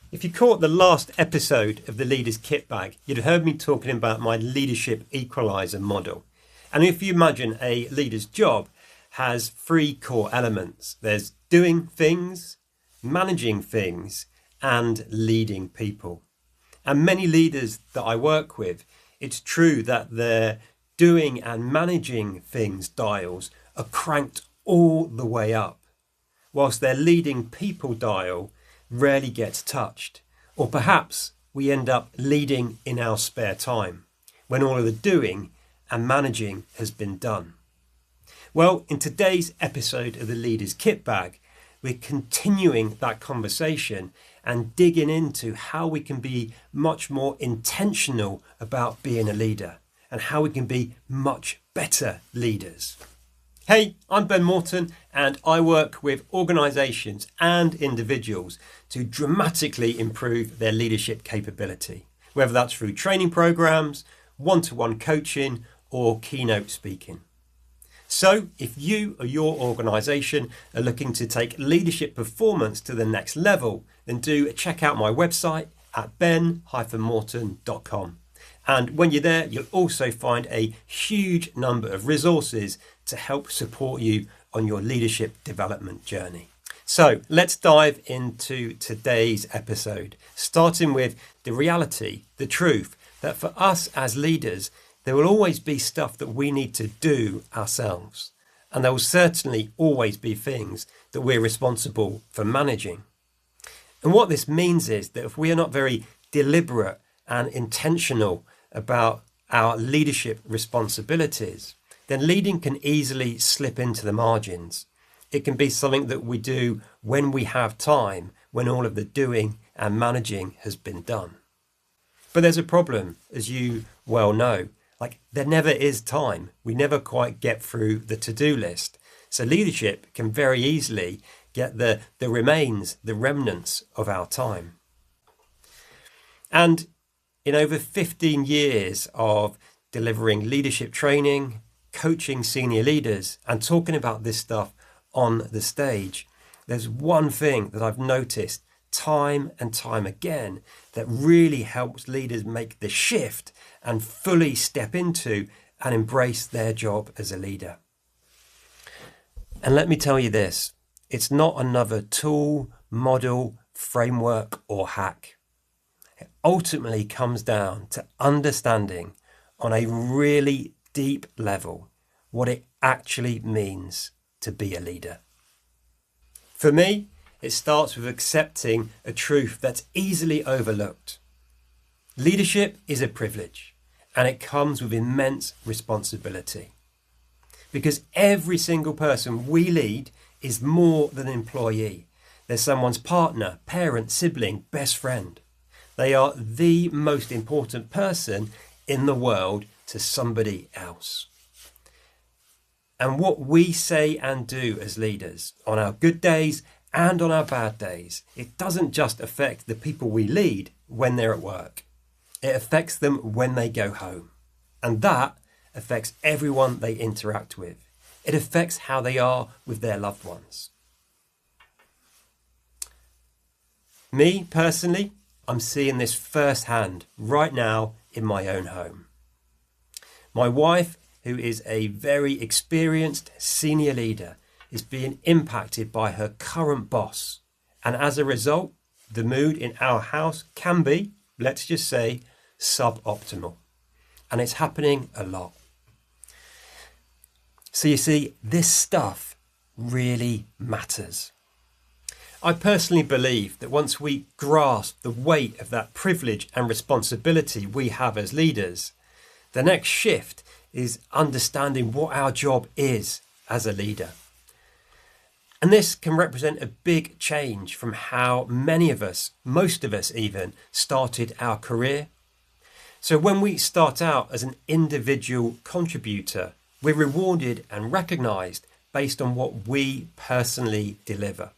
If you caught the last episode of the Leader's Kitbag, you'd have heard me talking about my leadership equalizer model. And if you imagine a leader's job has three core elements. There's doing things, managing things, and leading people. And many leaders that I work with, it's true that their doing and managing things dials are cranked all the way up, whilst their leading people dial rarely gets touched. Or perhaps we end up leading in our spare time, when all of the doing and managing has been done. Well, in today's episode of the Leader's Kitbag, we're continuing that conversation and digging into how we can be much more intentional about being a leader and how we can be much better leaders. Hey, I'm Ben Morton and I work with organisations and individuals to dramatically improve their leadership capability, whether that's through training programs, one-to-one coaching or keynote speaking. So if you or your organisation are looking to take leadership performance to the next level, then do check out my website at ben-morton.com. And when you're there, you'll also find a huge number of resources to help support you on your leadership development journey. So let's dive into today's episode, starting with the reality, the truth, that for us as leaders, there will always be stuff that we need to do ourselves. And there will certainly always be things that we're responsible for managing. And what this means is that if we are not very deliberate and intentional about our leadership responsibilities, then leading can easily slip into the margins. It can be something that we do when we have time, when all of the doing and managing has been done. But there's a problem, as you well know. There never is time. We never quite get through the to-do list. So leadership can very easily get the remains, the remnants of our time. And in over 15 years of delivering leadership training, coaching senior leaders, and talking about this stuff on the stage, there's one thing that I've noticed time and time again that really helps leaders make the shift and fully step into and embrace their job as a leader. And let me tell you this, it's not another tool, model, framework or hack. It ultimately comes down to understanding on a really deep level what it actually means to be a leader. For me, it starts with accepting a truth that's easily overlooked. Leadership is a privilege and it comes with immense responsibility. Because every single person we lead is more than an employee. They're someone's partner, parent, sibling, best friend. They are the most important person in the world to somebody else. And what we say and do as leaders on our good days and on our bad days, it doesn't just affect the people we lead when they're at work. It affects them when they go home. And that affects everyone they interact with. It affects how they are with their loved ones. Me, personally, I'm seeing this firsthand right now in my own home. My wife, who is a very experienced senior leader, is being impacted by her current boss. And as a result, the mood in our house can be, let's just say, suboptimal. And it's happening a lot. So you see, this stuff really matters. I personally believe that once we grasp the weight of that privilege and responsibility we have as leaders, the next shift is understanding what our job is as a leader. And this can represent a big change from how many of us, most of us even, started our career. So when we start out as an individual contributor, we're rewarded and recognised based on what we personally deliver.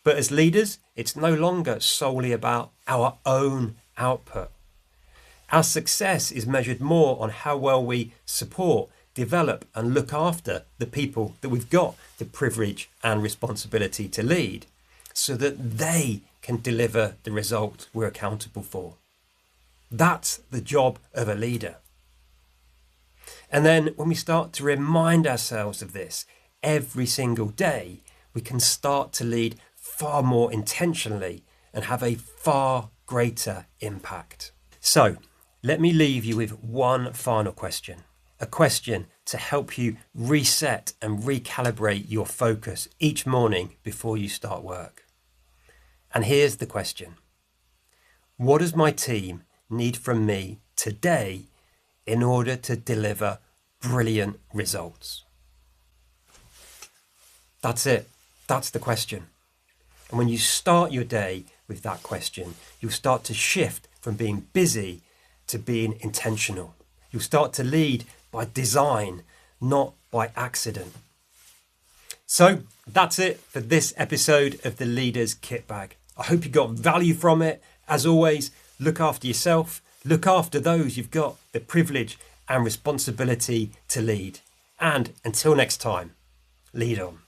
But as leaders, it's no longer solely about our own output. Our success is measured more on how well we support, develop and look after the people that we've got the privilege and responsibility to lead, so that they can deliver the result we're accountable for. That's the job of a leader. And then when we start to remind ourselves of this every single day, we can start to lead far more intentionally and have a far greater impact. So let me leave you with one final question, a question to help you reset and recalibrate your focus each morning before you start work. And here's the question. What does my team need from me today in order to deliver brilliant results? That's it. That's the question. And when you start your day with that question, you'll start to shift from being busy to being intentional. You'll start to lead by design, not by accident. So that's it for this episode of the Leaders Kitbag. I hope you got value from it. As always, look after yourself, look after those you've got the privilege and responsibility to lead. And until next time, lead on.